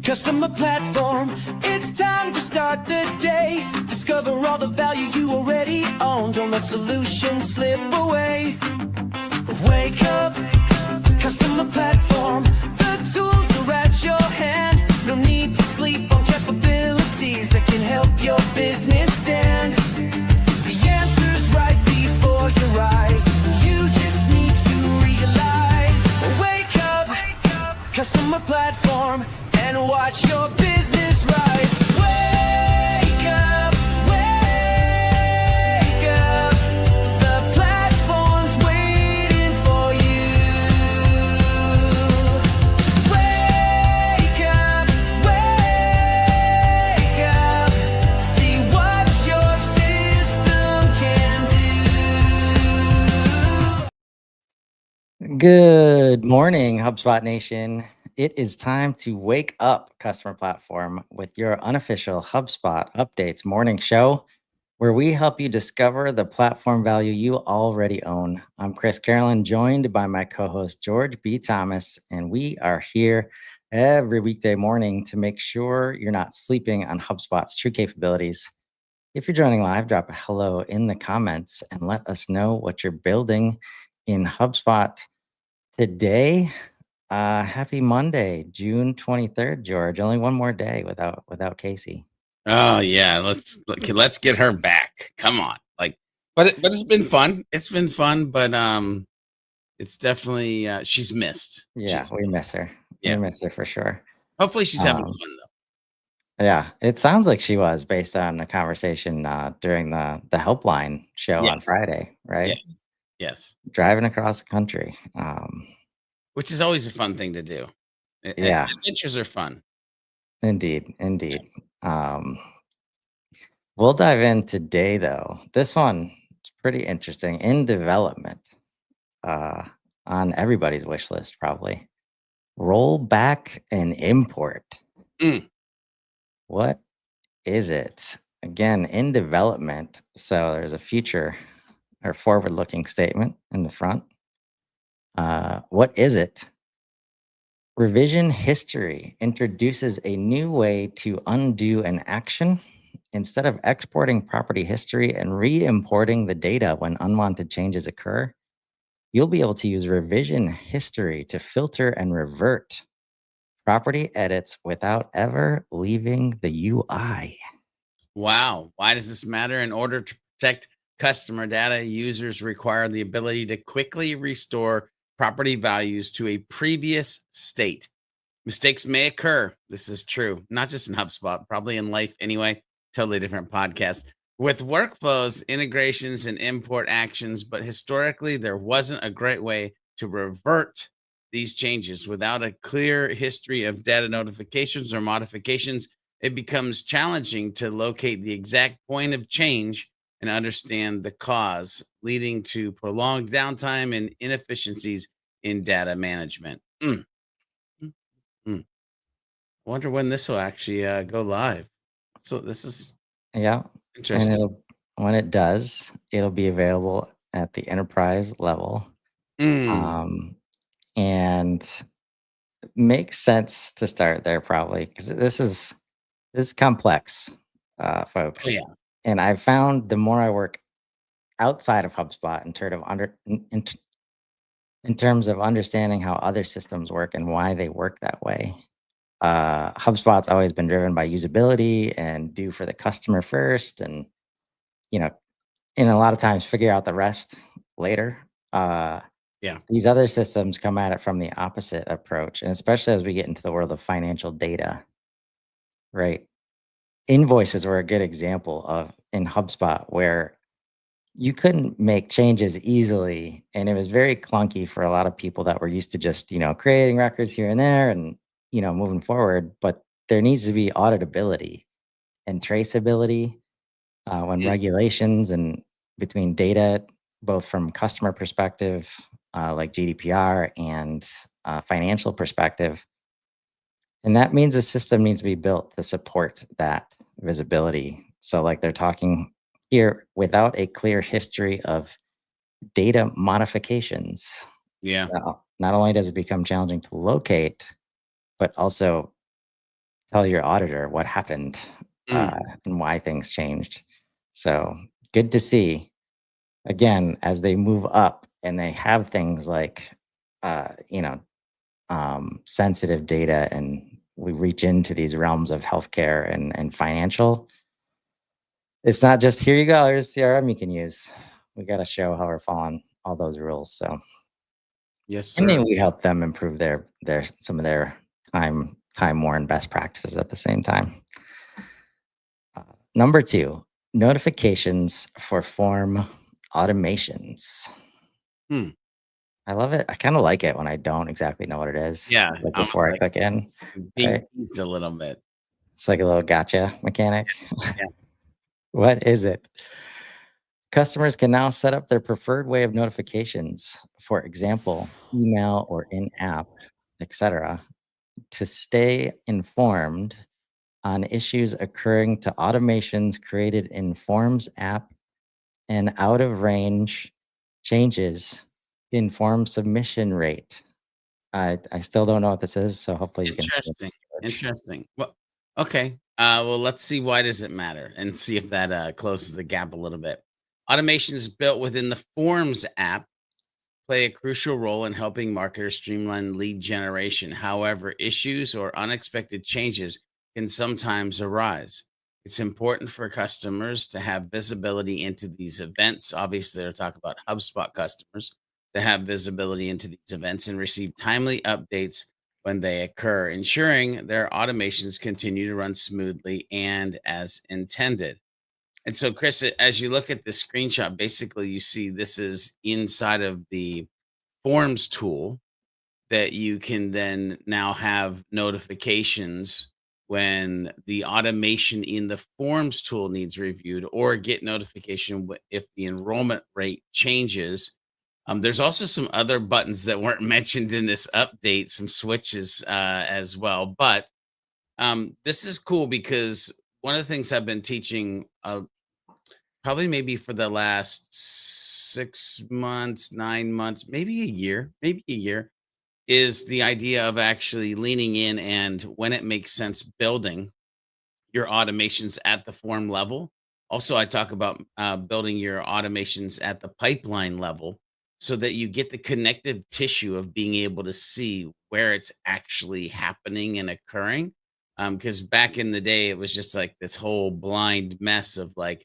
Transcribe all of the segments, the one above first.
Customer platform, it's time to start the day. Discover all the value you already own. Don't let solutions slip away. Wake up, customer platform. The tools are at your hand. No need to sleep on capabilities that can help your business stand. The answer's right before your eyes. You just need to realize. Wake up, customer platform. And watch your business rise. Wake up, wake up. The platform's waiting for you. Wake up, wake up. See what your system can do. Good morning, HubSpot Nation. It is time to wake up, customer platform, with your unofficial HubSpot Updates morning show, where we help you discover the platform value you already own. I'm Chris Carolan, joined by my co-host George B. Thomas, and we are here every weekday morning to make sure you're not sleeping on HubSpot's true capabilities. If you're joining live, drop a hello in the comments and let us know what you're building in HubSpot today. Happy Monday, June 23rd, George. Only one more day without Casey. Oh yeah, let's get her back. Come on, but it's been fun. It's been fun, but it's definitely she's missed. Yeah, we miss her. Yeah. We miss her for sure. Hopefully, she's having fun though. Yeah, it sounds like she was, based on the conversation during the helpline show on Friday, right? Yes. Driving across the country. Which is always a fun thing to do. Yeah. Adventures are fun. Indeed. We'll dive in today, though. This one is pretty interesting, in development, on everybody's wish list, probably. Roll back and import. What is it? Again, in development. So there's a future or forward-looking statement in the front. What is it? Revision history introduces a new way to undo an action. Instead of exporting property history and re-importing the data when unwanted changes occur, you'll be able to use revision history to filter and revert property edits without ever leaving the UI. Wow. Why does this matter? In order to protect customer data, users require the ability to quickly restore property values to a previous state. Mistakes may occur. This is true, not just in HubSpot, probably in life anyway. Totally different podcast with workflows, integrations, and import actions. But historically, there wasn't a great way to revert these changes. Without a clear history of data notifications or modifications, it becomes challenging to locate the exact point of change and understand the cause, leading to prolonged downtime and inefficiencies in data management. I wonder when this will actually go live. So this is interesting. And when it does, it'll be available at the enterprise level. And it makes sense to start there, probably, because this is complex, folks. Oh, yeah. And I found the more I work outside of HubSpot in terms of understanding how other systems work and why they work that way. HubSpot's always been driven by usability and do for the customer first, and and a lot of times figure out the rest later. These other systems come at it from the opposite approach, and especially as we get into the world of financial data, right? Invoices were a good example of in HubSpot where you couldn't make changes easily, and it was very clunky for a lot of people that were used to just creating records here and there and moving forward. But there needs to be auditability and traceability when regulations and between data, both from customer perspective, like GDPR, and financial perspective. And that means a system needs to be built to support that visibility. So, like they're talking here, without a clear history of data modifications, Yeah. not only does it become challenging to locate, but also tell your auditor what happened Mm. and why things changed. So, good to see. Again, as they move up and they have things like, uh, you know, sensitive data, and we reach into these realms of healthcare and financial. It's not just here you go, here's CRM you can use. We got to show how we're following all those rules. So, Yes, and sir. then we help them improve their some of their time worn best practices at the same time. Uh, Number two, notifications for form automations. Hmm. I love it. I kind of like it when I don't exactly know what it is, Yeah. like Almost before I like click in. being Right? teased a little bit. It's like a little gotcha mechanic. Yeah. What is it? Customers can now set up their preferred way of notifications, for example, email or in-app, etc., to stay informed on issues occurring to automations created in Forms app and out of range changes in form submission rate. I still don't know what this is, so hopefully you can. Interesting. Interesting. Well, okay. Well, let's see, why does it matter, and see if that closes the gap a little bit. Automations built within the Forms app play a crucial role in helping marketers streamline lead generation. However, issues or unexpected changes can sometimes arise. It's important for customers to have visibility into these events. Obviously, they're talking about HubSpot customers to have visibility into these events and receive timely updates when they occur, ensuring their automations continue to run smoothly and as intended. And so, Chris, as you look at the screenshot, basically you see this is inside of the Forms tool that you can then now have notifications when the automation in the Forms tool needs reviewed, or get notification if the enrollment rate changes. There's also some other buttons that weren't mentioned in this update, some switches as well. But this is cool because one of the things I've been teaching, probably maybe for the last 6 months, 9 months, maybe a year, is the idea of actually leaning in, and when it makes sense, building your automations at the form level. Also, I talk about building your automations at the pipeline level so that you get the connective tissue of being able to see where it's actually happening and occurring. Because back in the day, it was just like this whole blind mess of like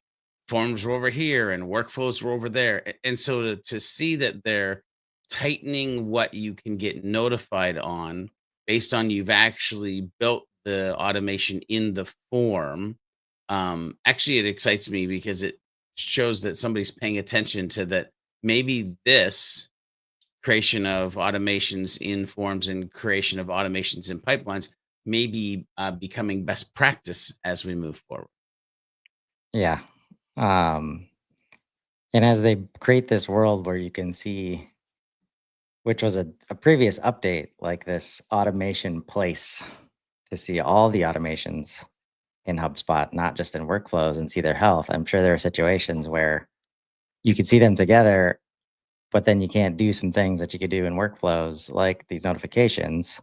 forms were over here and workflows were over there. And so to see that they're tightening what you can get notified on based on you've actually built the automation in the form. Actually, it excites me because it shows that somebody's paying attention to that. Maybe this creation of automations in forms and creation of automations in pipelines may be becoming best practice as we move forward. Yeah. Um, and as they create this world where you can see, which was a previous update, like this automation place to see all the automations in HubSpot, not just in workflows, and see their health. I'm sure there are situations where you could see them together, but then you can't do some things that you could do in workflows, like these notifications,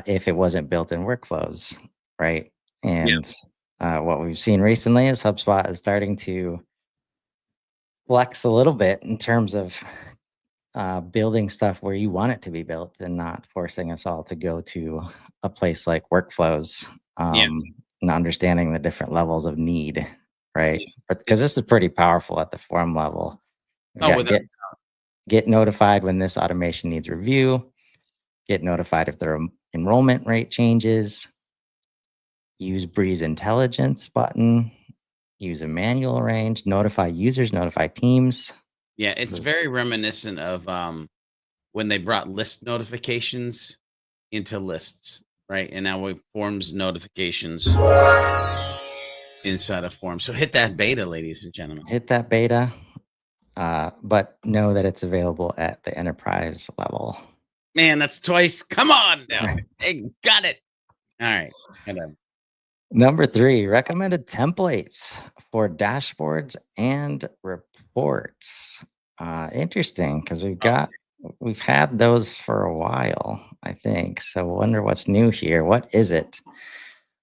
if it wasn't built in workflows, right? Yeah. And what we've seen recently is HubSpot is starting to flex a little bit in terms of building stuff where you want it to be built, and not forcing us all to go to a place like workflows, Yeah. and understanding the different levels of need, right? Yeah. But because It's this is pretty powerful at the form level, we oh, got without get notified when this automation needs review, get notified if their enrollment rate changes, use Breeze Intelligence button, use a manual arrange, notify users, notify teams. yeah, it's This- very reminiscent of when they brought list notifications into lists, right? And now we forms notifications. inside of Form. So hit that beta, ladies and gentlemen. Hit that beta, but know that it's available at the enterprise level. Man, that's twice. Come on now. Hey, got it. All right. Number 3, recommended templates for dashboards and reports. Interesting, because we've had those for a while, I think. So wonder what's new here. What is it?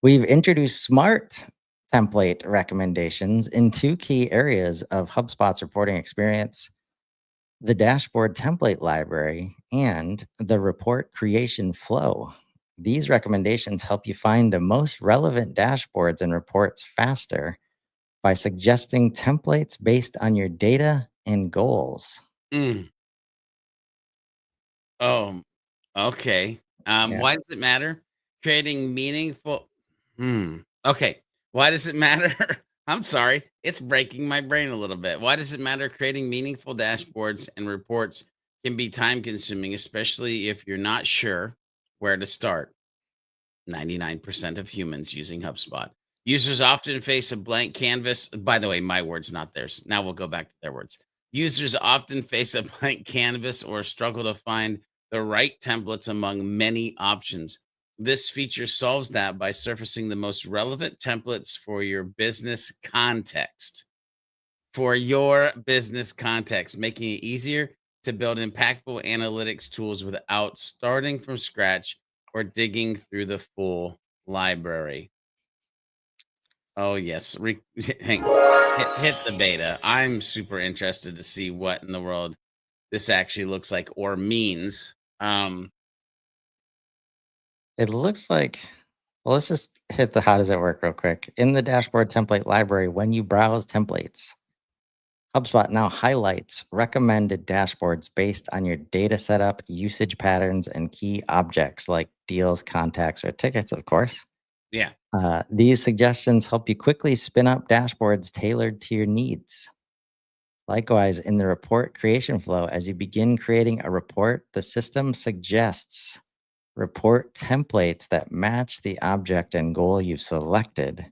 We've introduced smart template recommendations in 2 key areas of HubSpot's reporting experience: the dashboard template library and the report creation flow. These recommendations help you find the most relevant dashboards and reports faster by suggesting templates based on your data and goals. Mm. Oh, okay. Yeah. Why does it matter? Creating meaningful. Okay. Why does it matter? I'm sorry. It's breaking my brain a little bit. Why does it matter? Creating meaningful dashboards and reports can be time consuming, especially if you're not sure where to start. 99% of humans using HubSpot. Users often face a blank canvas. By the way, my words, not theirs. Now we'll go back to their words. Users often face a blank canvas or struggle to find the right templates among many options. This feature solves that by surfacing the most relevant templates for your business context. For your business context, making it easier to build impactful analytics tools without starting from scratch or digging through the full library. Oh, yes. Hit the beta. I'm super interested to see what in the world this actually looks like or means. It looks like, well, let's just hit the how does it work real quick. In the dashboard template library, when you browse templates, HubSpot now highlights recommended dashboards based on your data setup, usage patterns, and key objects like deals, contacts, or tickets, of course. Yeah. These suggestions help you quickly spin up dashboards tailored to your needs. Likewise, in the report creation flow, as you begin creating a report, the system suggests report templates that match the object and goal you've selected.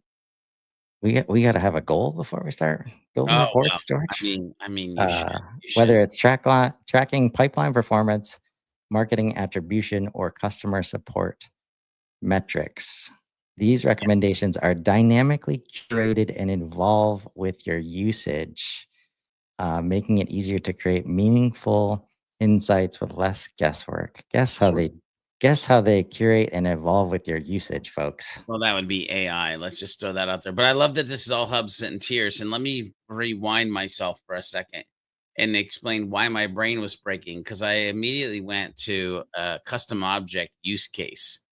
We got to have a goal before we start building Oh, well, reports, George. you should. You should. Whether it's tracking pipeline performance, marketing attribution, or customer support metrics. These recommendations are dynamically curated and evolve with your usage, making it easier to create meaningful insights with less guesswork. Guess how they curate and evolve with your usage, folks. Well, that would be AI. Let's just throw that out there. But I love that this is all hubs and tiers. And let me rewind myself for a second and explain why my brain was breaking. Because I immediately went to a custom object use case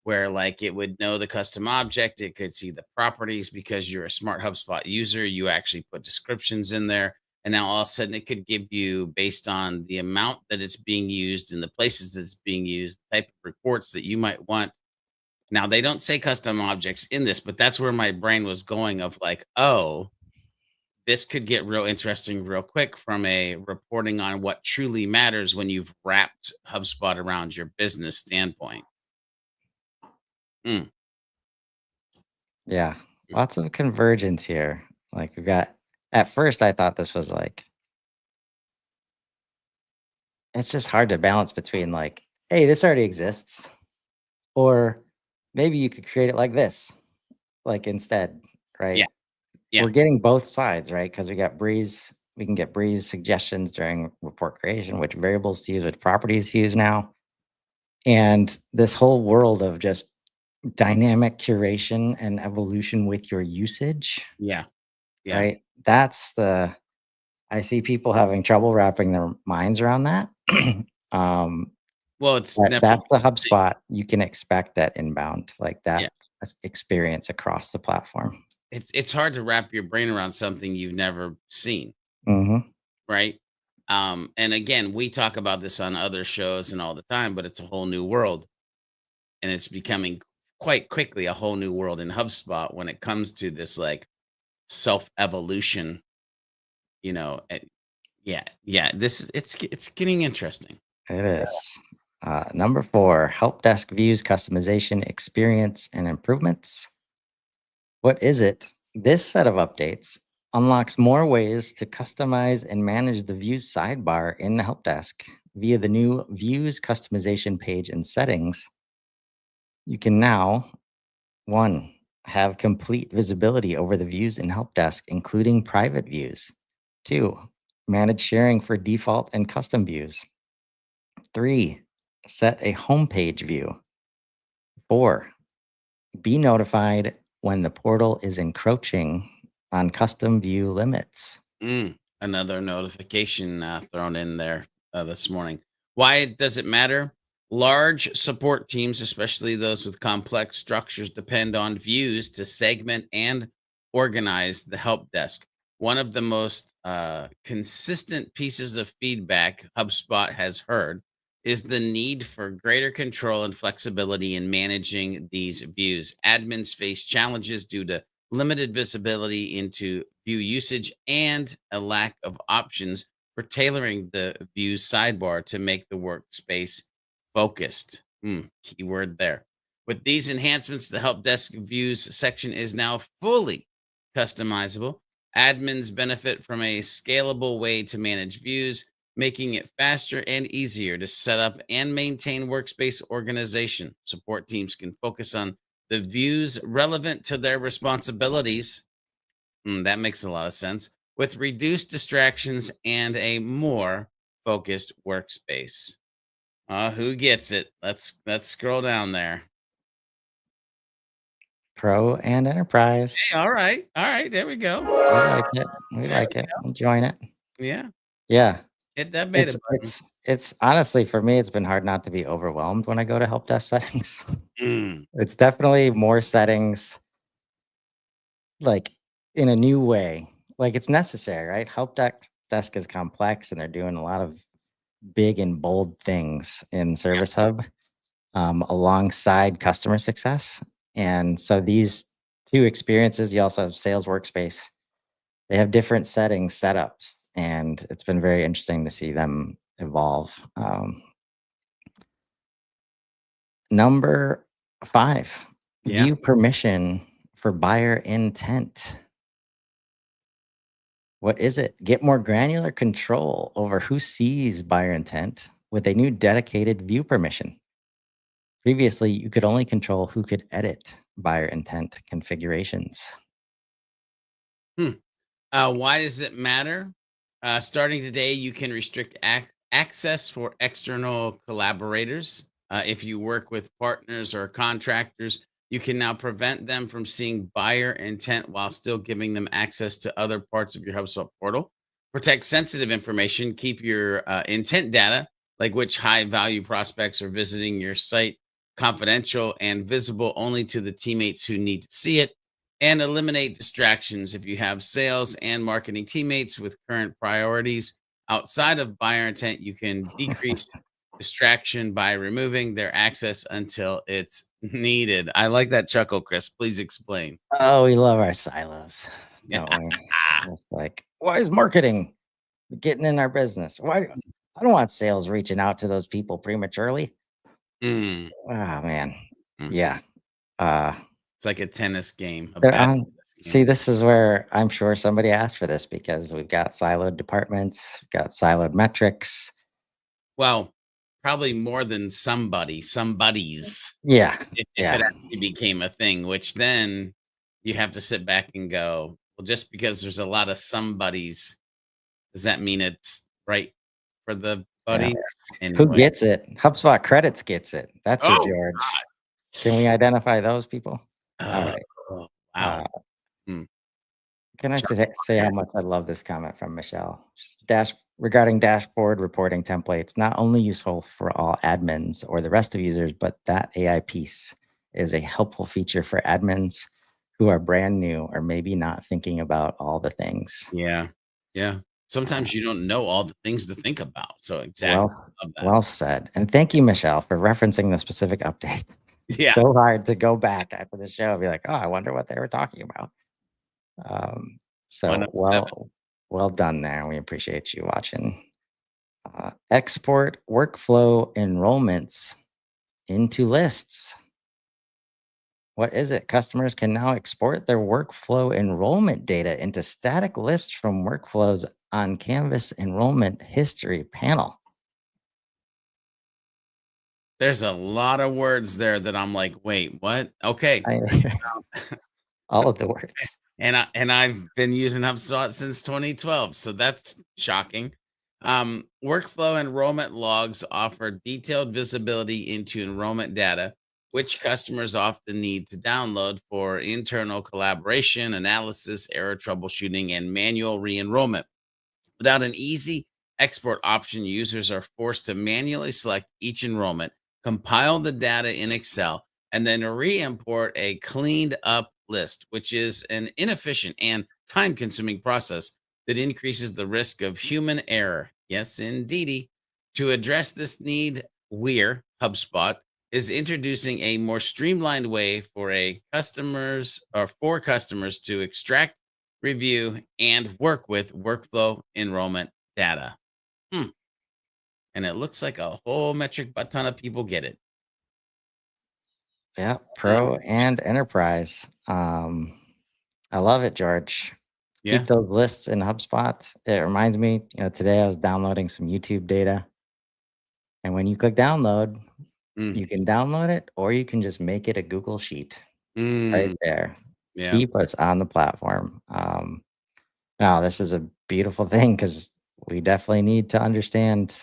where, like, it would know the custom object. It could see the properties because you're a smart HubSpot user. You actually put descriptions in there. And now all of a sudden it could give you, based on the amount that it's being used and the places that it's being used, the type of reports that you might want. Now, they don't say custom objects in this, but that's where my brain was going of like, oh, this could get real interesting real quick from a reporting on what truly matters when you've wrapped HubSpot around your business standpoint. Mm. Yeah, lots of convergence here. Like we've got, at first I thought this was like, it's just hard to balance between like, hey, this already exists, or maybe you could create it like this, like instead, right? Yeah. Yeah. We're getting both sides, right? Because we can get Breeze suggestions during report creation, which variables to use, which properties to use now. And this whole world of just dynamic curation and evolution with your usage, Yeah. Yeah. right? I see people having trouble wrapping their minds around that. Well, it's But never, that's the HubSpot you can expect at inbound, like yeah. that experience across the platform. It's hard to wrap your brain around something you've never seen, Hmm. right? And again, we talk about this on other shows and all the time, but it's a whole new world. And it's becoming quite quickly a whole new world in HubSpot when it comes to this like self evolution. You know, yeah. It's getting interesting. It is. Number 4, help desk views, customization, experience, and improvements. What is it? This set of updates unlocks more ways to customize and manage the views sidebar in the help desk via the new views customization page and settings. You can now, one, have complete visibility over the views in help desk, including private views. Two, manage sharing for default and custom views. Three, set a homepage view. Four, be notified when the portal is encroaching on custom view limits. Another notification thrown in there this morning. Why does it matter? Large support teams, especially those with complex structures, depend on views to segment and organize the help desk. One of the most consistent pieces of feedback HubSpot has heard is the need for greater control and flexibility in managing these views. Admins face challenges due to limited visibility into view usage and a lack of options for tailoring the views sidebar to make the workspace focused. Keyword there. With these enhancements, the help desk views section is now fully customizable. Admins benefit from a scalable way to manage views, making it faster and easier to set up and maintain workspace organization. Support teams can focus on the views relevant to their responsibilities. That makes a lot of sense. With reduced distractions and a more focused workspace. Who gets it? Let's scroll down there. Pro and enterprise. Hey, all right. All right. There we go. We like it. We There like it. I'm enjoying it. Yeah. Yeah. Hit that beta It's button. it's honestly for me, it's been hard not to be overwhelmed when I go to help desk settings. Mm, It's definitely more settings, like in a new way. Like it's necessary, right? Help desk is complex and they're doing a lot of big and bold things in Service Hub alongside customer success. And so these two experiences, you also have Sales Workspace. They have different settings, setups, and it's been very interesting to see them evolve. Number 5, yeah. view permission for buyer intent. What is it? Get more granular control over who sees buyer intent with a new dedicated view permission. Previously, you could only control who could edit buyer intent configurations. Hmm. Why does it matter? Starting today, you can restrict access for external collaborators. If you work with partners or contractors, you can now prevent them from seeing buyer intent while still giving them access to other parts of your HubSpot portal. Protect sensitive information. Keep your intent data, like which high value prospects are visiting your site, confidential and visible only to the teammates who need to see it, and eliminate distractions. If you have sales and marketing teammates with current priorities outside of buyer intent, you can decrease distraction by removing their access until it's needed. I like that chuckle, Chris. Please explain. Oh, we love our silos, Yeah. don't we? It's like, why is marketing getting in our business? Why? I don't want sales reaching out to those people prematurely. Mm, Oh man, mm. yeah. Uh, It's like a tennis game, a they're bad on. tennis See, game. this is where I'm sure somebody asked for this because we've got siloed departments, we've got siloed metrics. Well, probably more than somebody's. Yeah, If it yeah, actually became a thing, which then you have to sit back and go, well, just because there's a lot of somebodies, does that mean it's right for the yeah. buddies? Who Anyway. gets it? HubSpot credits gets it. That's who, Oh, George. Can we identify those people? All God. right. Oh, Uh, wow. Hmm. can I Chuckle say how there. much I love this comment from Michelle? Regarding dashboard reporting templates, not only useful for all admins or the rest of users, but that AI piece is a helpful feature for admins who are brand new or maybe not thinking about all the things. Yeah. Yeah. Uh, Sometimes you don't know all the things to think about. So exactly. well, Love that. well said. And thank you, Michelle, for referencing the specific update. It's Yeah. so hard to go back after the show and be like, oh, I wonder what they were talking about. So 107. well done there. We appreciate you watching. Export workflow enrollments into lists. What is it? Customers can now export their workflow enrollment data into static lists from workflows on Canvas enrollment history panel. There's a lot of words there that I'm like, wait, what? Okay. I, all of the words. And I've been using HubSpot since 2012, so that's shocking. Workflow enrollment logs offer detailed visibility into enrollment data, which customers often need to download for internal collaboration, analysis, error troubleshooting, and manual re-enrollment. Without an easy export option, users are forced to manually select each enrollment, compile the data in Excel, and then re import a cleaned up list, which is an inefficient and time consuming process that increases the risk of human error. Yes, indeedy. To address this need, HubSpot, is introducing a more streamlined way for customers to extract, review, and work with workflow enrollment data. Hmm. And it looks like a whole metric butt ton of people get it. Yeah, Uh, pro and enterprise. I love it, George. yeah. Keep those lists in HubSpot. It reminds me, today I was downloading some YouTube data, and when you click download, Mm, you can download it or you can just make it a Google Sheet right mm, there. yeah. Keep us on the platform. Now, this is a beautiful thing because we definitely need to understand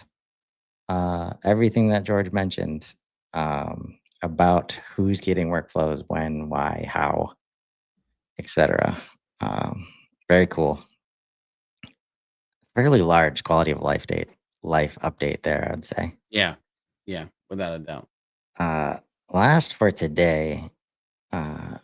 everything that George mentioned about who's getting workflows, when, why, how, etc. Um, very cool. Fairly large quality of life update there, I'd say. Yeah. Yeah. Without a doubt. Uh, last for today, uh,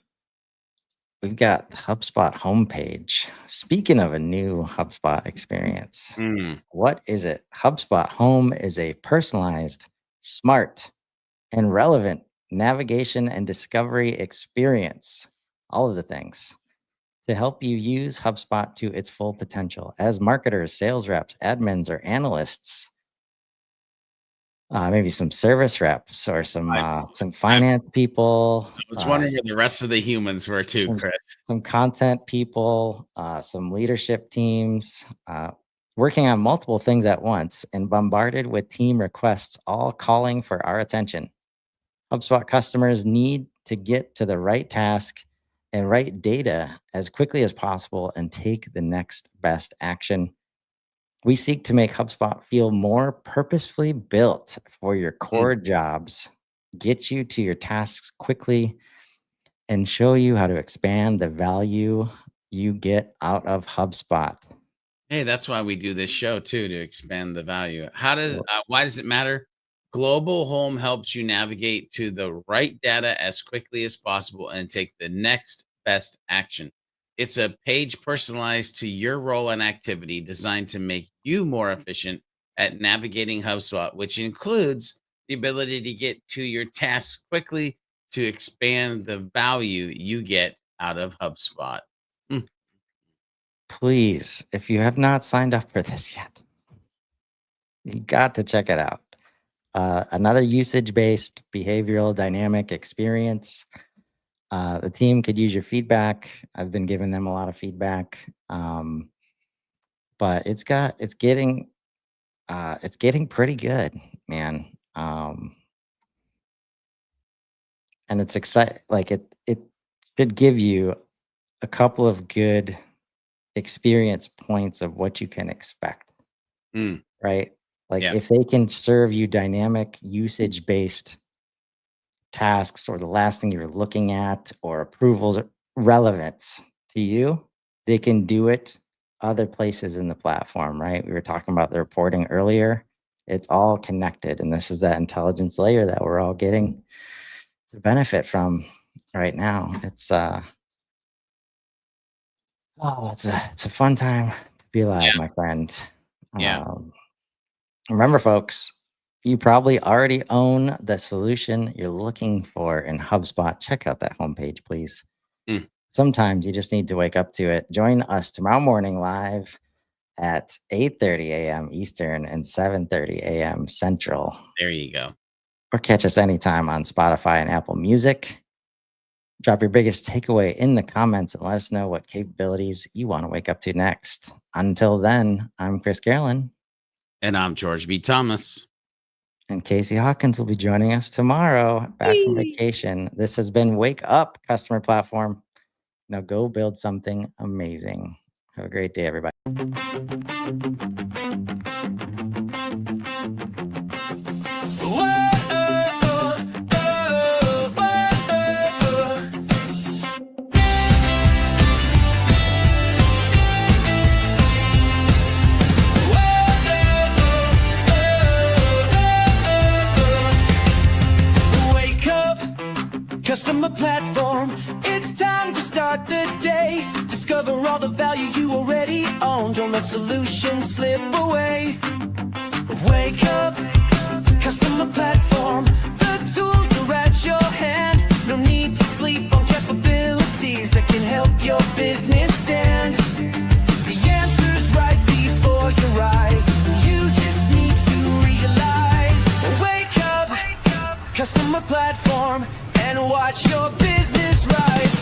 we've got the HubSpot homepage. Speaking of a new HubSpot experience, Mm, what is it? HubSpot Home is a personalized, smart, and relevant navigation and discovery experience. All of the things to help you use HubSpot to its full potential. As marketers, sales reps, admins, or analysts, maybe some service reps or I, some I finance people, was wondering where the rest of the humans were too, some Chris. some content people, some leadership teams, working on multiple things at once and bombarded with team requests, all calling for our attention. HubSpot customers need to get to the right task and right data as quickly as possible and take the next best action. We seek to make HubSpot feel more purposefully built for your Mm. core jobs, get you to your tasks quickly, and show you how to expand the value you get out of HubSpot. Hey, that's why we do this show too, to expand the value. Why does it matter? Global Home helps you navigate to the right data as quickly as possible and take the next best action. It's a page personalized to your role and activity, designed to make you more efficient at navigating HubSpot, which includes the ability to get to your tasks quickly to expand the value you get out of HubSpot. Mm, Please, if you have not signed up for this yet, you got to check it out. Another usage based behavioral dynamic experience. The team could use your feedback. I've been giving them a lot of feedback. But it's getting pretty good, man. And it's exciting. Like it should give you a couple of good experience points of what you can expect, mm, right? Like yeah. if they can serve you dynamic usage based tasks or the last thing you're looking at or approvals or relevance to you, they can do it other places in the platform, right? We were talking about the reporting earlier. It's all connected. And this is that intelligence layer that we're all getting to benefit from right now. It's a fun time to be alive, Yeah. my friend. Yeah. Um, Remember, folks, you probably already own the solution you're looking for in HubSpot. Check out that homepage, please. Mm, Sometimes you just need to wake up to it. Join us tomorrow morning live at 8:30 a.m. Eastern and 7:30 a.m. Central. there you go. Or catch us anytime on Spotify and Apple Music. Drop your biggest takeaway in the comments and let us know what capabilities you want to wake up to next. Until then, I'm Chris Carolan. And I'm George B. Thomas. And Casey Hawkins will be joining us tomorrow, back from vacation. This has been Wake Up Customer Platform. Now go build something amazing. Have a great day, everybody. Customer platform, it's time to start the day. Discover all the value you already own. Don't let solutions slip away. Wake up, customer platform. The tools are at your hand. No need to sleep on capabilities that can help your business stand. The answer's right before your eyes. You just need to realize. Wake up, customer platform, and watch your business rise.